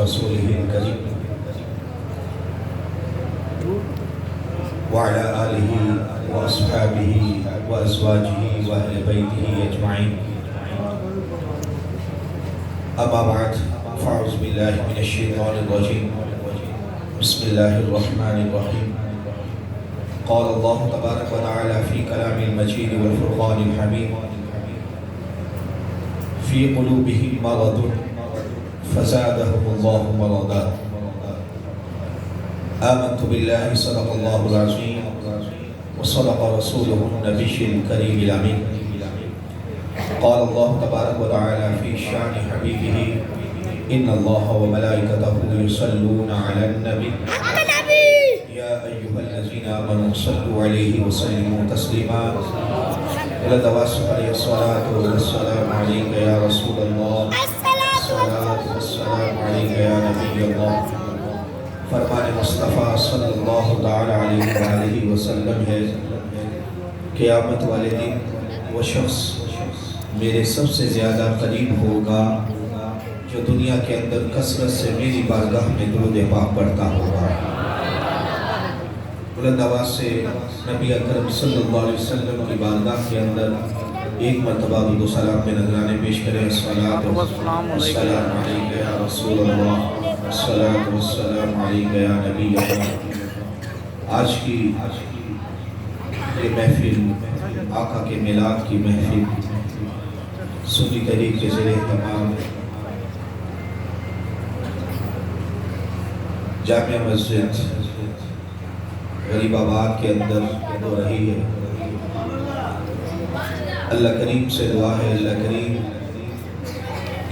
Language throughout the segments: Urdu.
رسوله الكريم وعلى آله وأصحابه وأزواجه وأهل بيته أجمعين. أما بعد فأعوذ بالله من الشيطان الرجيم. بسم الله الرحمن الرحيم. قال الله تبارك وتعالى في كلام المجيد والفرقان الحميد: في قلوبهم مرض فزادهم الله مرضا. آمنت بالله صدق الله العظيم وصدق رسوله النبي الكريم الأمين. قال الله تبارك وتعالى في شان حبيبه: إن الله وملائكته يصلون على النبي يا أيها الذين آمنوا صلوا عليه وسلموا تسليما. الصلاة والسلام عليك يا رسول الله، الصلاة والسلام عليك يا نبي الله. فرمان مصطفیٰ صلی اللہ تعالیٰ علیہ وآلہ وسلم ہے: قیامت والے دن وہ شخص میرے سب سے زیادہ قریب ہوگا جو دنیا کے اندر کثرت سے میری بارگاہ میں درود پاک پڑھتا ہوگا. بلند آواز سے نبی اکرم صلی اللہ علیہ وسلم کی بارگاہ کے اندر ایک مرتبہ درود و سلام میں نذرانے پیش کریں. الصلاۃ والسلام علیک یا رسول اللہ، الصلاۃ والسلام علیک یا نبی اللہ. آج کی یہ محفل آقا کے میلاد کی محفل سنی تحریک کے زیر اہتمام جامع مسجد غریب آباد کے اندر ہو رہی ہے. اللہ کریم سے دعا ہے اللہ کریم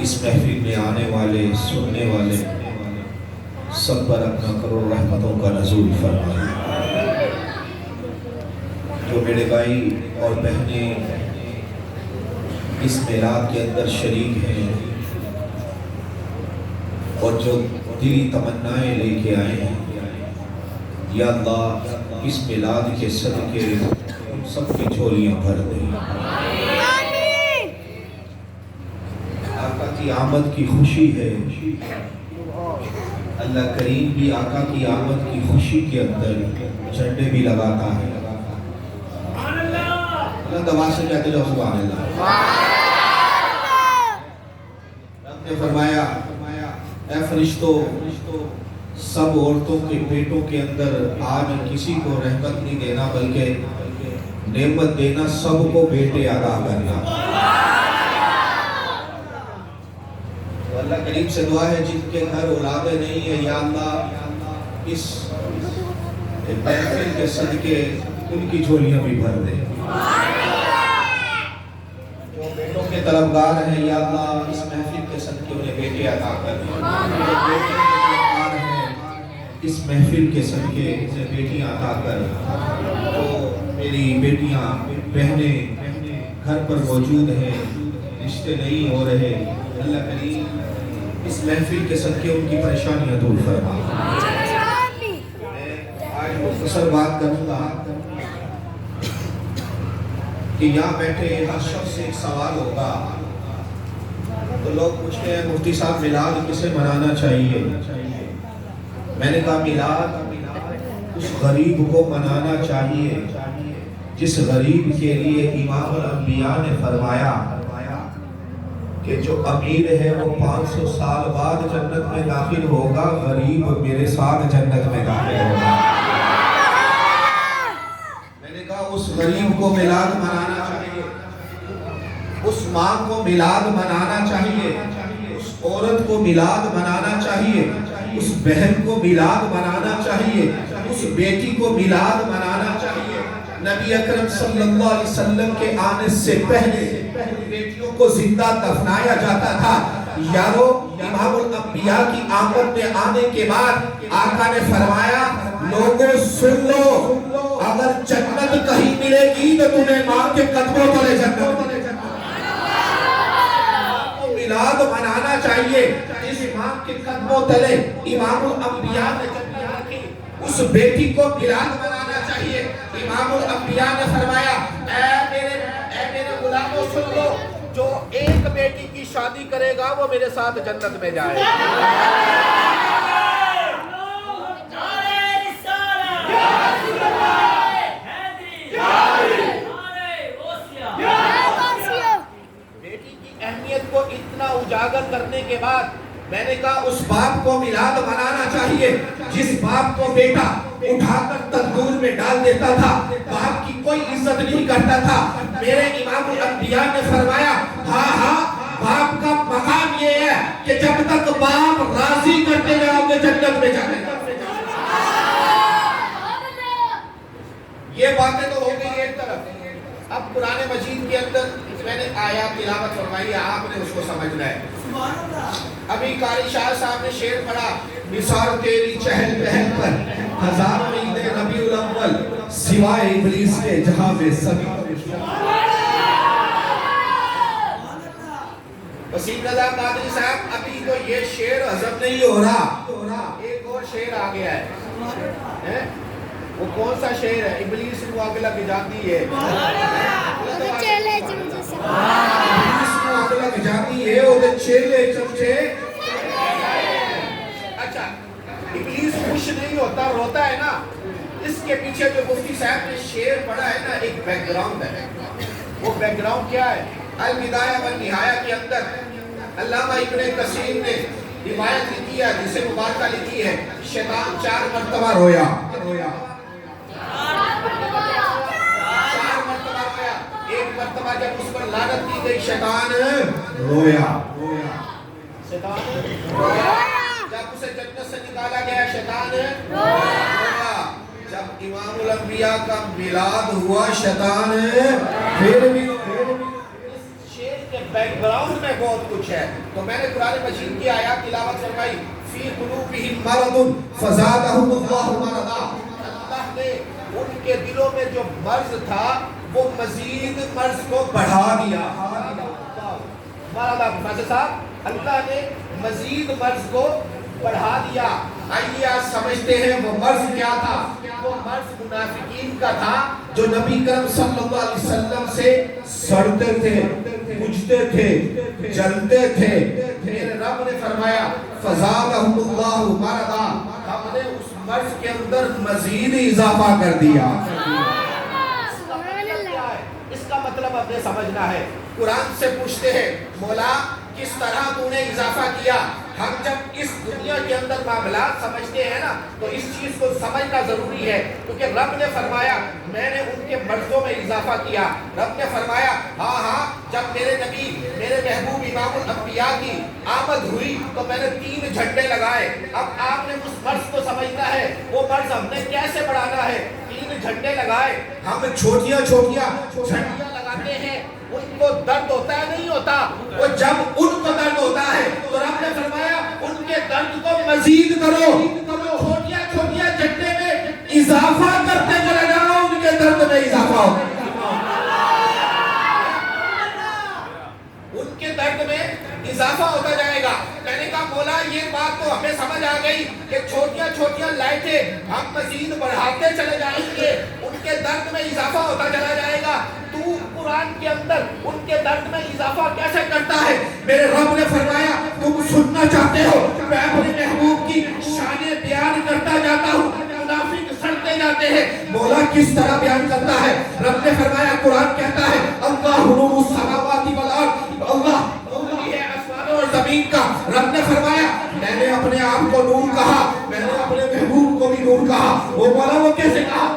اس محفل میں آنے والے سننے والے سب پر اپنا کروڑ رحمتوں کا نزول فرمائے. جو میرے بھائی اور بہنیں اس میلاد کے اندر شریک ہیں اور جو دلی تمنائیں لے کے آئے ہیں، یا اللہ اس میلاد کے صدقے سب کی جھولیاں بھر دیں. آقا کی آمد کی خوشی ہے. اللہ کریم بھی آقا کی آمد کی خوشی کے اندر جھنڈے بھی لگاتا ہے. اللہ دعا سے کہتے جاؤ سبحان اللہ. رب نے فرمایا: اے فرشتوں، سب عورتوں کے پیٹوں کے اندر آج کسی کو رحمت نہیں دینا بلکہ نعمت دینا، سب کو بیٹے عطا کرنا. تو اللہ کریم سے دعا ہے جن کے گھر اولادیں نہیں ہیں، یا اللہ اس محفل کے صدقے ان کی جھولیاں بھی بھر دے. جو بیٹوں کے طلبگار ہیں، یا اللہ اس محفل کے صدقے انہیں بیٹے عطا کر دے. اس محفل کے صدقے انہیں بیٹیاں عطا کر. تو میری بیٹیاں بہنیں گھر پر موجود ہیں، رشتے نہیں ہو رہے، اللہ کریم اس محفل کے صدقے ان کی پریشانیاں دور فرما. میں آج مختصر بات کروں گا کہ یہاں بیٹھے ہر شخص سے ایک سوال ہوگا. تو لوگ پوچھتے ہیں مفتی صاحب میلاد کسے منانا چاہیے؟ میں نے کہا میلاد اس غریب کو منانا چاہیے جس غریب کے لیے امام الانبیاء نے فرمایا کہ جو امیر ہے وہ 500 سال بعد جنت میں داخل ہوگا، غریب میرے ساتھ جنت میں داخل ہوگا. میں نے کہا اس غریب کو میلاد منانا چاہیے، اس ماں کو میلاد منانا چاہیے، اس عورت کو میلاد منانا چاہیے، اس بہن کو میلاد منانا چاہیے، اس بیٹی کو میلاد منانا چاہیے. نبی اکرم صلی اللہ علیہ وسلم کے آنے سے پہلے بیٹیوں کو زندہ دفنایا جاتا تھا. یارو امام الانبیاء کی آمد میں آنے کے بعد آقا نے فرمایا: لوگوں سن لو، اگر جنت کہیں ملے گی تو تمہیں ماں کے قدموں تلے جنت. میلاد منانا چاہیے اس امام کے قدموں تلے امام الانبیاء نے جنت کی. اس بیٹی کو میلاد منانا چاہیے. امام الانبیاء نے فرمایا: اے میرے غلاموں سن لو، جو ایک بیٹی کی شادی کرے گا وہ میرے ساتھ جنت میں جائے گا. کہا اس باپ کو میلاد منانا چاہیے جس باپ کو بیٹا اٹھا کر تندور میں ڈال دیتا تھا، باپ کی کوئی عزت نہیں کرتا تھا۔ میرے امام الانبیاء نے فرمایا ہاں باپ کا مقام یہ ہے کہ جب تک باپ راضی کرتے جاؤ گے جنت میں جانے گا۔ یہ باتیں تو ہو گئی ایک طرف، اب قرآن مجید کے اندر میں نے آیات تلاوت فرمائی ہے، آپ نے اس کو سمجھنا ہے۔ ابھی قاری شاہ صاحب نے شعر پڑھا، نثار تیری چہل پہل پر ہزاروں عید ربیع الاول سوائے ابلیس کے جہاں میں سبھی کو وسیم رضا قادری صاحب ابھی تو یہ شعر ہضم نہیں ہو رہا، ایک اور شعر آ گیا ہے۔ وہ کون سا شعر ہے؟ ابلیس کو آگ لگ جاتی ہے، ابلیس کو آگ لگ جاتی ہے وہ چیلے چمچے۔ اچھا ابلیس خوش نہیں ہوتا، روتا ہے نا، اس کے پیچھے جو مفتی صاحب نے شعر پڑھا ہے نا ایک بیک گراؤنڈ ہے۔ وہ بیک گراؤنڈ کیا ہے؟ البدایہ والنہایہ کے اندر علامہ ابن کثیر نے روایت لکھی ہے، جسے مبارکہ لکھی ہے، شیطان 4 مرتبہ رویا، 4 مرتبہ رویا۔ ایک مرتبہ جب اس پر لعنت کی گئی شیطان رویا، شیطان رویا۔ جب اسے جنت سے نکالا گیا شیطان رویا۔ جب امام الانبیاء کا میلاد ہوا شیطان پھر بھی بیک گراؤنڈ میں بہت کچھ ہے۔ تو میں نے قرآن مجید کی آیات تلاوت فرمائی، فی قلوبہم مرض فزادہم اللہ مرضا، اللہ نے ان کے دلوں میں جو مرض تھا وہ مزید مرض کو بڑھا دیا۔ مرض صاحب اللہ نے مزید مرض کو بڑھا دیا۔ آئیے آج سمجھتے ہیں وہ مرض کیا تھا۔ وہ مرض منافقین کا تھا جو نبی کرم صلی اللہ علیہ وسلم سے سڑتے تھے، بجھتے تھے، جلتے تھے۔ میرے رب نے فرمایا فزادہم اللہ مرضا، ہم نے اس مرض کے اندر مزید اضافہ کر دیا۔ اس کا مطلب اپنے سمجھنا ہے۔ قرآن سے پوچھتے ہیں مولا کس طرح تو نے اضافہ کیا؟ ہم جب اس دنیا کے اندر معاملات سمجھتے ہیں نا تو اس چیز کو سمجھنا ضروری ہے، کیونکہ رب نے فرمایا میں نے ان کے مرضوں میں اضافہ کیا۔ رب نے فرمایا ہاں جب میرے نبی میرے محبوب امام الانبیاء کی آمد ہوئی تو میں نے 3 جھنڈے لگائے۔ اب آپ نے اس مرض کو سمجھنا ہے، وہ مرض ہم نے کیسے بڑھانا ہے۔ 3 جھنڈے لگائے، ہم چھوٹیاں جھنڈیاں لگاتے ہیں، ان کو درد ہوتا ہے نہیں ہوتا؟ وہ جب ان کو درد ہوتا ہے تو رب نے فرمایا ان کے درد کو مزید کرو، چھوٹیاں جھنڈے میں اضافہ کرتے چلے جاؤ، ان کے درد میں اضافہ ہو، ان کے درد میں اضافہ ہوتا جائے گا۔ میں نے کہا مولا یہ بات تو ہمیں سمجھ آ گئی کہ چھوٹیاں لائٹیں ہم مزید بڑھاتے چلے جائیں گے، ان کے درد میں اضافہ ہوتا چلا جائے گا۔ تو قرآن کے اندر ان کے درد میں اضافہ کیسے کرتا ہے؟ میرے رب نے فرمایا تم سننا چاہتے ہو میں اپنے محبوب کی شانیں بیان کرتا جاتا ہوں، منافق سڑتے جاتے ہیں۔ مولا کس طرح بیان کرتا ہے؟ رب نے فرمایا قرآن کہتا ہے اللہ نور السماوات والارض، اللہ ہے آسمان اور زمین کا۔ رب نے فرمایا میں نے اپنے آپ کو نور کہا، میں نے اپنے محبوب کو بھی نور کہا۔ وہ مولا وہ کیسے کہا؟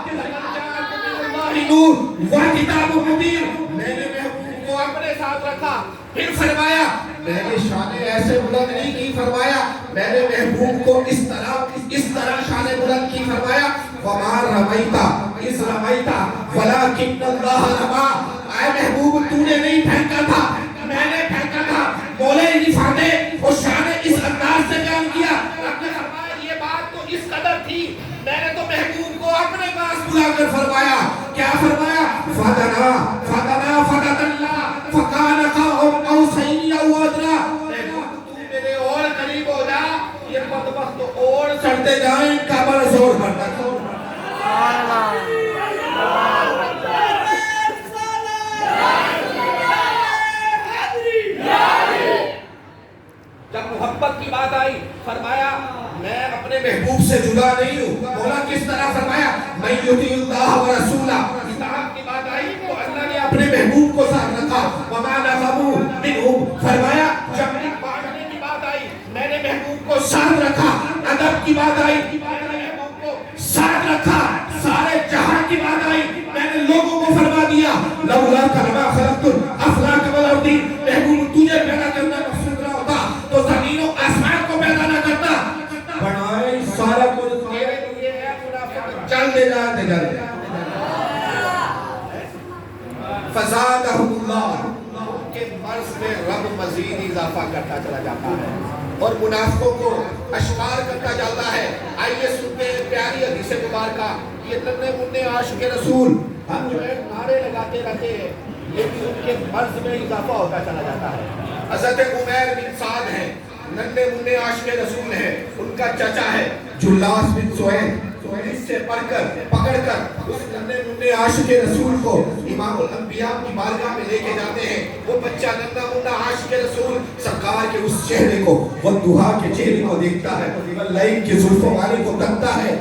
نور و کتاب مبین، میں نے محبوب کو اپنے ساتھ رکھا۔ پھر فرمایا میں نے شانیں ایسے بلند نہیں کی، فرمایا میں نے محبوب کو اس طرح شانیں بلند کی، فرمایا وَمَا رَمَيْتَ إِذْ رَمَيْتَ وَلَكِنَّ اللَّهَ رَمَى، اے محبوب تو نے نہیں پھینکا تھا میں نے پھینکا تھا۔ مولا رفاتے اور شان اس انداز سے بیان کیا۔ رب نے فرمایا یہ بات تو اس قدر تھی میں نے تو محبوب کو اپنے پاس بلا کر فرمایا، کیا فرمایا؟ فَدَنَا فَدَنَا فَكَانَ قَابَ قَوْسَيْنِ أَوْ أَدْنَىٰ، محبوب تو میرے اور قریب ہو جا، یہ بدبخت اور چڑھتے جائیں، ان کا بڑا زور بڑھتا ہے۔ جب محبت کی بات آئی فرمایا میں اپنے محبوب سے جدا نہیں ہوں۔ مولا کس طرح فرمایا میں یطیع اللہ ورسولہ، اطاعت کی بات آئی تو اللہ نے اپنے محبوب کو ساتھ رکھا۔ وما نقموا منہم، فرمایا جب ایک بانٹنے کی بات آئی میں نے محبوب کو ساتھ رکھا، ادب کی بات آئی ساتھ رکھا، سارے جہاں کی بات آئی، میں نے لوگوں کو فرما دیا لولا کما خلقت الافلاک والارض، محبوب تجھے پیدا کرنا مقصود نہ ہوتا تو زمین و آسمان کو پیدا نہ کرتا، بنائے سارا کچھ تیرے لیے ہے، منافق چل دے جاتے جاتے فزادہم اللہ، ان کے مرض میں رب مزید اضافہ کرتا چلا جاتا ہے اور منافقوں کو اشکار کرتا جاتا ہے۔ آئیے سنتے ہیں پیاری حدیث مبارکہ، یہ ننھے منھے عاشق رسول ہم جو ہے نعرے لگاتے رہتے ہیں، لیکن ان کے مرض میں اضافہ ہوتا چلا جاتا ہے۔ حضرت عمیر بن سعد ہیں، ننھے منھے عاشق رسول ہیں، ان کا چچا ہے جلاس بن سہیل، اس سے پکڑ کر اس ننھے منھے عاشق رسول کو امام الانبیاء کی بارگاہ میں لے کے جاتے ہیں۔ وہ بچہ ننھا منھا عاشق رسول سرکار کے اس چہرے کو، والضحیٰ کے چہرے کو دیکھتا ہے، واللیل کے زلفوں والے کو تکتا ہے،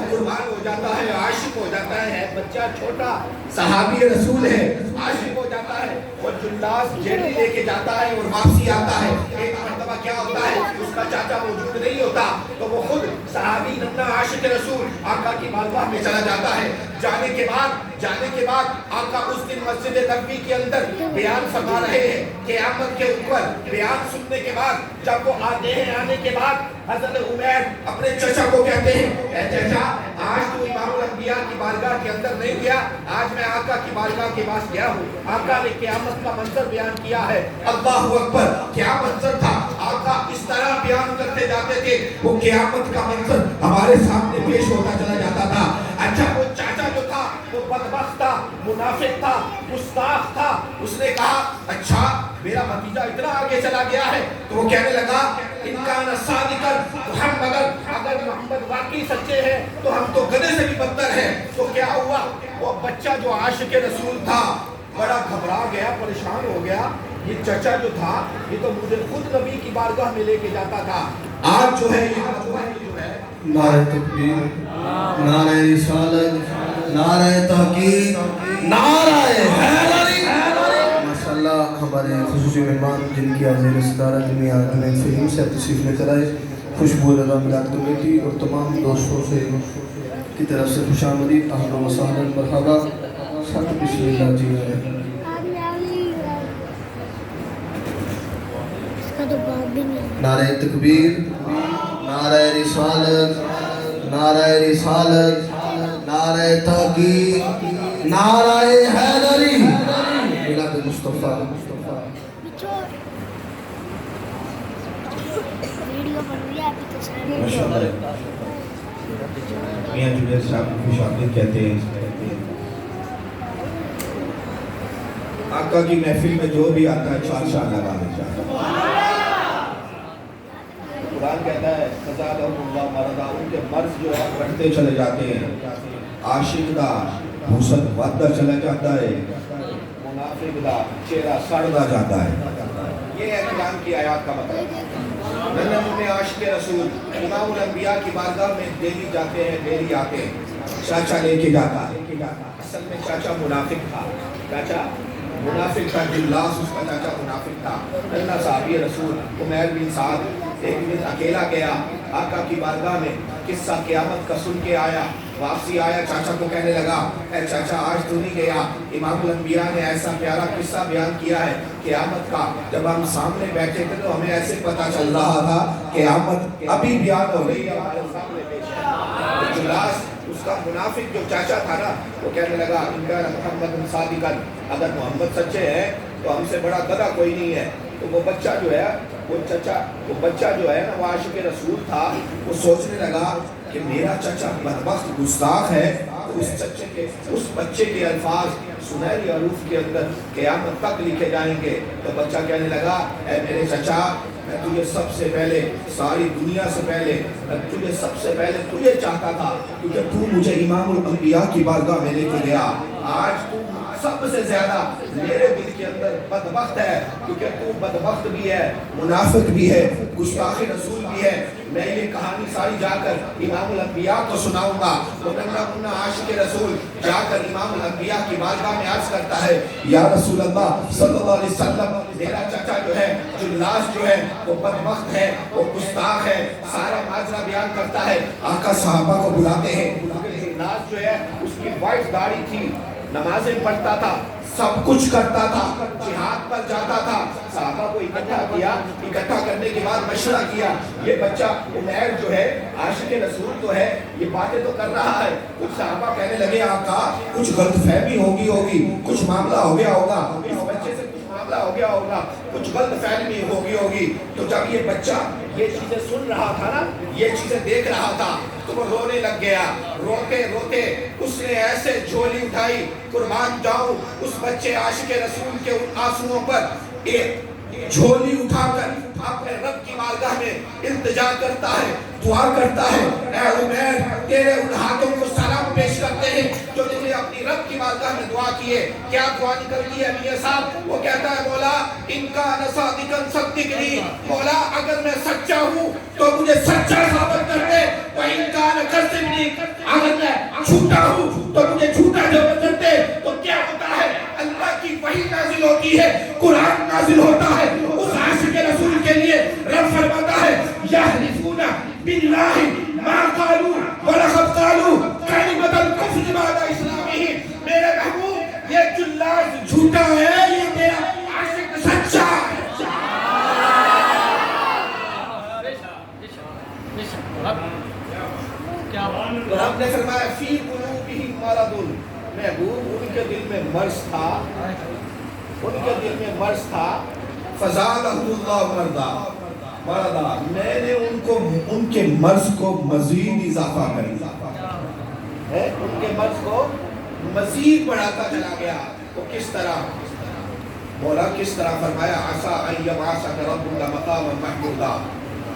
قربان ہو جاتا ہے، عاشق ہو جاتا ہے۔ بچہ چھوٹا صحابی رسول ہے، عاشق ہو جاتا ہے، اور جلاس جیڑی لے کے جاتا ہے اور واپسی آتا ہے۔ ایک مرتبہ کیا ہوتا ہے، اس کا چاچا موجود نہیں ہوتا تو وہ خود صحابی ننھا عاشق رسول آقا کی بارگاہ میں چلا جاتا ہے۔ جانے کے بعد آقا اس دن مسجد نبوی کے اندر بیان فرما رہے ہیں، قیامت کے اوپر بیان سننے کے بعد جب وہ آتے ہیں، آنے کے بعد حضرت عمیر اپنے چچا کو کہتے ہیں، اے چچا آج تو امام الانبیاء کی بارگاہ کے اندر نہیں گیا، آج میں آقا کی بارگاہ کے پاس گیا ہوں، آقا نے قیامت کا منظر بیان کیا ہے۔ اللہ اکبر، کیا منظر تھا، آقا اس طرح بیان کرتے جاتے تھے، وہ قیامت کا منظر ہمارے سامنے پیش ہوتا چلا جاتا تھا۔ اچھا وہ چاچا جو تھا وہ بدبخت تھا، منافق تھا، گستاخ تھا، اس نے کہا اچھا میرا بھتیجا اتنا آگے چلا گیا ہے، تو وہ کہنے لگا ان کان صادقا اگر محمد واقعی سچے ہیں تو ہم تو گدھے سے بھی بدتر ہیں۔ تو کیا ہوا، وہ بچہ جو عاشق رسول تھا بڑا گھبرا گیا، پریشان ہو گیا، یہ چچا جو تھا یہ تو مجھے خود نبی کی بارگاہ میں لے کے جاتا تھا، آج جو ہے نعرہ تکبیر، نعرہ رسالت، نعرہ تحقیق، نعرہ حیدری۔ ماشاءاللہ ہمارے خصوصی مہمان جن کی حاضر صدارت میں آدمی فہیم سے تشریف لے کر آئے، خوشبو رضا میلاد کمیٹی اور تمام دوستوں سے کی طرف سے خوش آمدید، اہلا و سہلا، مرحبا، ساتھ بسم اللہ جی آئے۔ نعرہ تکبیر، نعرہ رسالت، نعرہ رسالت، نعرہ تحقیق، نعرہ حیدری، میلاد مصطفیٰ۔ میاں جنید صاحب کو خوش آمدید کہتے ہیں۔ آقا کی محفل میں جو بھی آتا ہے 4 سال لگا دیتا ہے۔ قرآن کہتا ہے فزادہم اللہ مرضا، ان کے مرض جو ہے بڑھتے چلے جاتے ہیں، عاشق دا حسن ودہ چلا جاتا ہے، منافق دا چہرہ سڑتا جاتا ہے۔ یہ ہے قرآن کی آیات کا مطلب۔ ننھے منھے عاشق رسول امام الانبیاء کی بارگاہ میں ڈیلی جاتے ہیں، ڈیلی آتے ہیں، چاچا لے کے جاتا ہے۔ اصل میں چاچا منافق تھا، چاچا منافق تھا، جلاس اس کا چاچا منافق تھا۔ ننھا صحابی رسول عمیر بن سعد ایک دن اکیلا گیا آقا کی بارگاہ میں، قصہ قیامت کا سن کے آیا، واپسی آیا، چاچا کو کہنے لگا اے چاچا آج تو نہیں گیا، امام الانبیاء نے ایسا پیارا قصہ بیان کیا ہے قیامت کا، جب ہم سامنے بیٹھے تھے تو ہمیں ایسے پتا چل رہا تھا قیامت ابھی بیان ہو رہی ہے ہمارے سامنے پیش ہے۔ جلاس اس کا منافق جو چاچا تھا نا، وہ کہنے لگا ان کا محمد صادقا، اگر محمد سچے ہیں تو ہم سے بڑا گدھا کوئی نہیں ہے۔ تو وہ بچہ جو ہے وہ بچہ جو ہے نا وہ عاشق رسول تھا، وہ سوچنے لگا کہ میرا چچا بدبخت گستاخ ہے، تو اس بچے کے الفاظ سنہری حروف کے اندر قیامت تک لکھے جائیں گے۔ تو بچہ کہنے لگا اے میرے چچا، میں تجھے سب سے پہلے، ساری دنیا سے پہلے، میں تجھے سب سے پہلے تجھے چاہتا تھا، کیونکہ تو مجھے امام الانبیاء کی بارگاہ میں لے کے گیا۔ آج تو سب سے زیادہ میرے دل کے اندر بدبخت ہے، کیونکہ تو بدبخت بھی ہے، منافق بھی ہے، گستاخ رسول بھی ہے. میں یہ کہانی ساری جا کر امام الانبیاء کو سناؤں گا. وہ ننگا منہ عاشق رسول جا کر امام الانبیاء کی بارگاہ میں عرض کرتا ہے یا رسول اللہ صلی اللہ علیہ وسلم میرا چچا جو ہے جلاس جو ہے وہ بدبخت ہے, وہ گستاخ ہے. سارا ماجرا بیان کرتا ہے. آقا صحابہ کو بلاتے ہیں. جلاس جو ہے اس کی وائٹ داڑھی تھی, نمازیں پڑھتا تھا, سب کچھ کرتا تھا, جہاد پر جاتا تھا. صحابہ کو اکٹھا کیا, اکٹھا کرنے کے بعد مشورہ کیا یہ بچہ عمیر جو ہے عاشق رسول تو ہے, یہ باتیں تو کر رہا ہے. کچھ صحابہ کہنے لگے آقا کچھ غلط فہمی ہوگی, کچھ معاملہ ہو گیا ہوگا, اس بچے سے کچھ معاملہ ہو گیا ہوگا, کچھ غلط فہمی ہوگی. تو جب یہ بچہ یہ چیزیں سن رہا تھا نا, یہ چیزیں دیکھ رہا تھا تو وہ رونے لگ گیا. روتے روتے اس نے ایسے جھولی اٹھائی, قربان جاؤں اس بچے عاشق رسول کے ان آنسوؤں پر ایک جھولی اٹھا کر اپنے رب کی بارگاہ میں التجا کرتا ہے, دعا کرتا ہے اے عمیر تیرے ان ہاتھوں کو سلام پیش کرتے ہیں جو تم نے اپنی رب کی بارگاہ میں دعا کی ہے. کیا دعا نکلتی ہے میاں صاحب؟ وہ کہتا ہے مولا ان کا نصادقن صدقنی, مولا اگر میں سچا ہوں تو مجھے سچا ثابت کر دے. وَإِن كَانَ كَذِّبْنِي, اگر میں جھوٹا ہوں تو مجھے جھوٹا ثابت کر دے. تو کیا ہوتا ہے اللہ کی وحی نازل ہوتی ہے, قرآن نازل ہوتا ہے اس عاشق رسول کے لیے. رب فرماتا ہے یحلفون باللہ ما قالوا ولقد قالوا کلمۃ الکفر بعد اسلامہم. میرے محبوب یہ جلاس جھوٹا ہے, یہ تیرا عاشق سچا ہے. رب نے فرمایا فی قلوبہم مرض, محبوب ان کے دل میں مرض تھا, ان کے دل میں مرض تھا. فزادہم اللہ مرضا, میں نے ان کے مرض کو مزید اضافہ کر دیا, ان کے مرض کو مزید بڑھاتا چلا گیا. تو کس طرح مولا کس طرح فرمایا عسیٰ ان یبعثک ربک مقاما محمودا.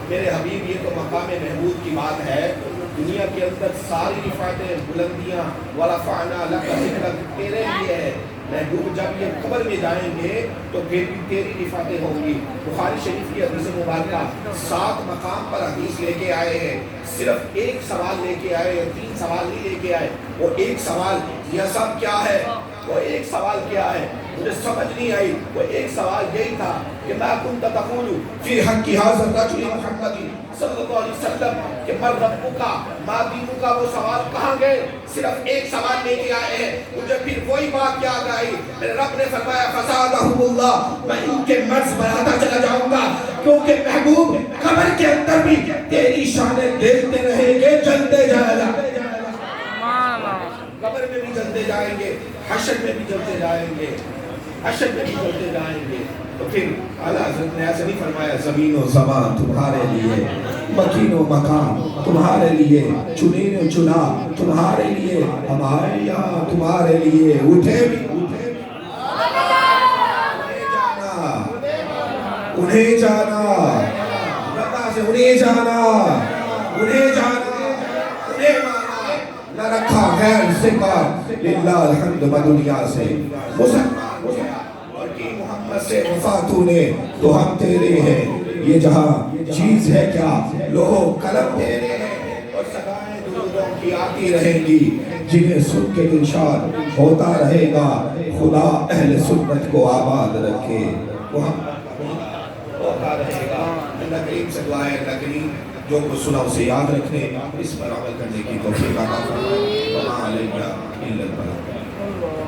میرے حبیب یہ تو مقام محمود کی بات ہے. دنیا کے اندر ساری رفعتیں بلندیاں ورفعنا لک ذکرک تیرے لیے ہے. محبوب جب یہ قبر میں جائیں گے تو پھر بھی تیری رفعتیں ہوں گی. بخاری شریف کی حدیث مبارکہ 7 مقام پر حدیث لے کے آئے ہیں. صرف ایک سوال لے کے آئے, 3 سوال نہیں لے کے آئے. وہ ایک سوال یہ سب کیا ہے, وہ ایک سوال کیا ہے مجھے سمجھ نہیں آئی. وہ ایک سوال یہی تھا کہ ما کنت تقول فی حق ھذا الرجل محمد صلی اللہ علیہ وسلم کہ من ربک ما دینک. وہ سوال کہاں گئے؟ صرف ایک سوال لے کے آئے ہیں. مجھے پھر وہی بات یاد آئی. میرے رب نے فرمایا فزادہم اللہ, میں ان کے مرض بڑھاتا چلا جاؤں گا کیونکہ محبوب قبر کے اندر بھی تیری شانیں دیکھتے رہیں گے, جلتے جائے گا. قبر میں بھی جلتے جائیں گے, حشر میں بھی جلتے جائیں گے, حشر میں بھی جلتے جائیں گے. تو پھر اعلیٰ حضرت نے ایسے نہیں فرمایا زمین و زمان تمہارے لیے, مکین و مکان تمہارے لیے, چنین و چنا تمہارے لیے, ہمارے یہاں تمہارے لیے. اٹھے بھی انہیں جانا, رضا سے انہیں جانا, انہیں جانا, انہیں مانا, نہ رکھا غیر سے کار. للہ الحمد بدنیا سے مسلمان اور کی محمد سے وفاتوں نے تو ہم تیرے ہیں. یہ جہاں چیز ہے کیا, لوہو قلم تیرے ہیں اور صدائیں درودوں کی آتی رہیں گی جنہیں سن کے دلشاد ہوتا رہے گا. خدا اہل سنت کو آباد رکھے, وہ ہم ہوتا رہے گا. اللہ کریم سے دعا ہے اللہ کریم جو کچھ سنا اسے یاد رکھنے, اس پر عمل کرنے کی توفیق عطا فرمائے. وما علینا الا البلاغ.